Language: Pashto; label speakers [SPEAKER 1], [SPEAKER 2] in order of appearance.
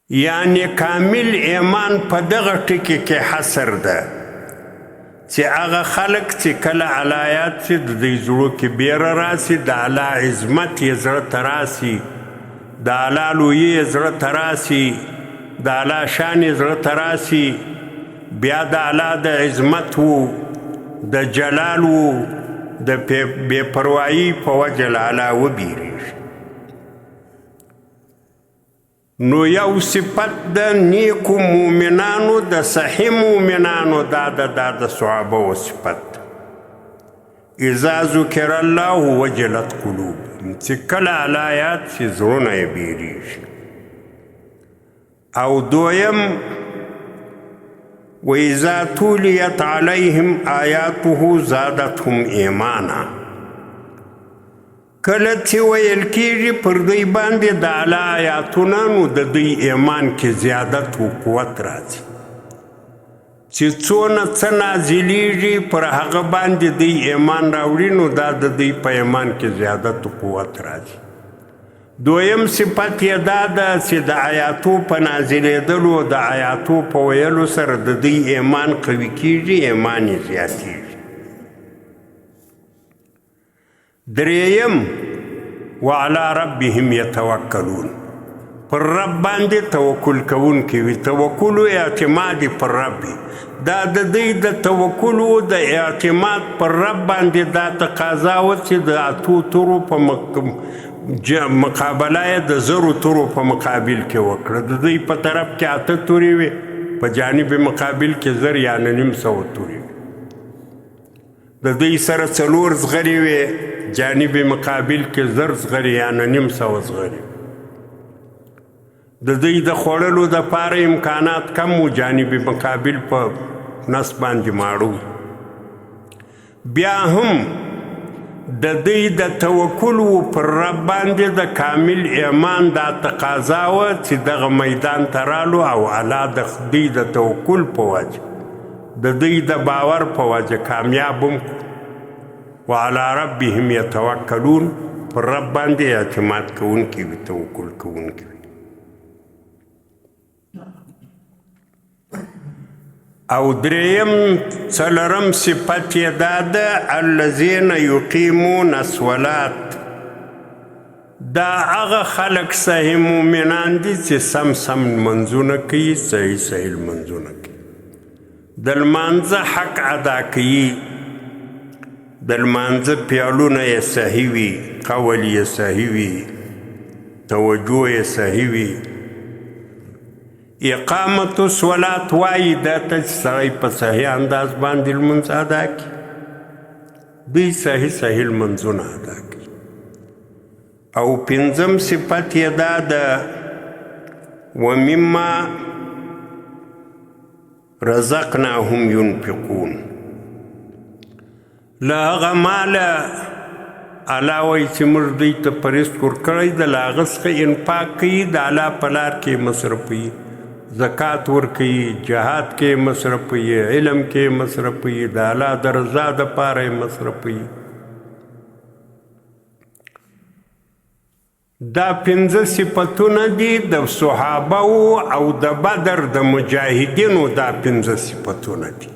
[SPEAKER 1] یعنی کامل ایمان په دغه ټکي کې حصر ده چې هغه خلک چې کله علایات چې د دوی زړو کې بیره راسي د الله عظمت یې زړه ته راسي د الله لویي یې زړه ته راسي د الله شان یې زړه ته راسي بیا د الله د عظمت و د جلال و د بې پروایي په وجه له الله وبیریږي نو یو صفت د نیکو مؤمنانو د صحیح مؤمنانو دا د صحابه و صفت اذا ذکر الله وجلت قلوبهم چې کله آیات چې زړونه یې بیریږي او دویم وإذا تُلِيَتْ عَلَيْهِمْ آيَاتُهُ زَادَتْهُمْ ایمانا کله چې ویل کېږي پر دوی باندې د الله آیاتونه نو د دوی ایمان کې زیادت و قوت راځي چې څونه څه نازلېږي پر هغه باندې دوی ایمان راوړي نو دا د دوی په ایمان کې زیادت و قوت راځي دویم صفت یې دا ده چې د آیاتو په نازلېدلو د آیاتو په ویلو سره د دوی ایمان قوي کېږي ایمان یې زیاتېږي دریم وعلى ربهم يتوکلون پر رب باندې توکل کوونکي وي توکل و اعتماد پر رب دا د دوی د توکل و د اعتماد پر رب باندې دا تقاضا و چې د اتو تورو په مقابله یې د زرو تورو په مقابل کې وکړه د دوی په طرف کې اته تورې وې په جانب مقابل کې زر یعنې نیم سوه تورې وې د دوی سره څلور زغرې وې جانب مقابل کې زر زغرې یعنې نیم سوه زغرې د دوی د خوړلو دپاره امکانات کم و جانب مقابل په نس باندې ماړو بیا هم د دوی د توکل و پر رب باندې د کامل ایمان دا تقاضا وه چې دغه میدان ته رالو او الله د دوی د توکل په وجه د دوی د باور په وجه کامیاب هم وعلى ربهم يتوکلون پر رب باندې اعتماد کوونکي وي توکل کوونکي وي او دریم څلورم صفت یې دا ده الذین یقیمون الصلاة دا هغه خلک صحیح مؤمنان دي چې سم لمونځونه کوي صحیح لمونځونه کوي د لمانځه حق ادا کوي د لمانځه پیالونه یې صحیح وي قول یې صحیح وي توجه یې صحیح وي اقامت الصلاة وایي دا ته چې سړی په صحیح انداز باندې لمونځ ادا کړي دوی صحیح لمونځونه ادا کړي او پنځم صفت یې دا ده ومما رزقناهم ينفقون له هغه ماله الله وایي چې موږ دوی ته په رزق ورکړی د له هغه څخه انفاق کوي د الله په لار کې مصرفوي زکات ورکوي جهاد کې مصرفوي علم کې مصرفوي د الله د رضا دپاره یې مصرفوي دا پنځه صفتونه دي د صحابه او د بدر د مجاهدینو دا پنځه صفتونه دي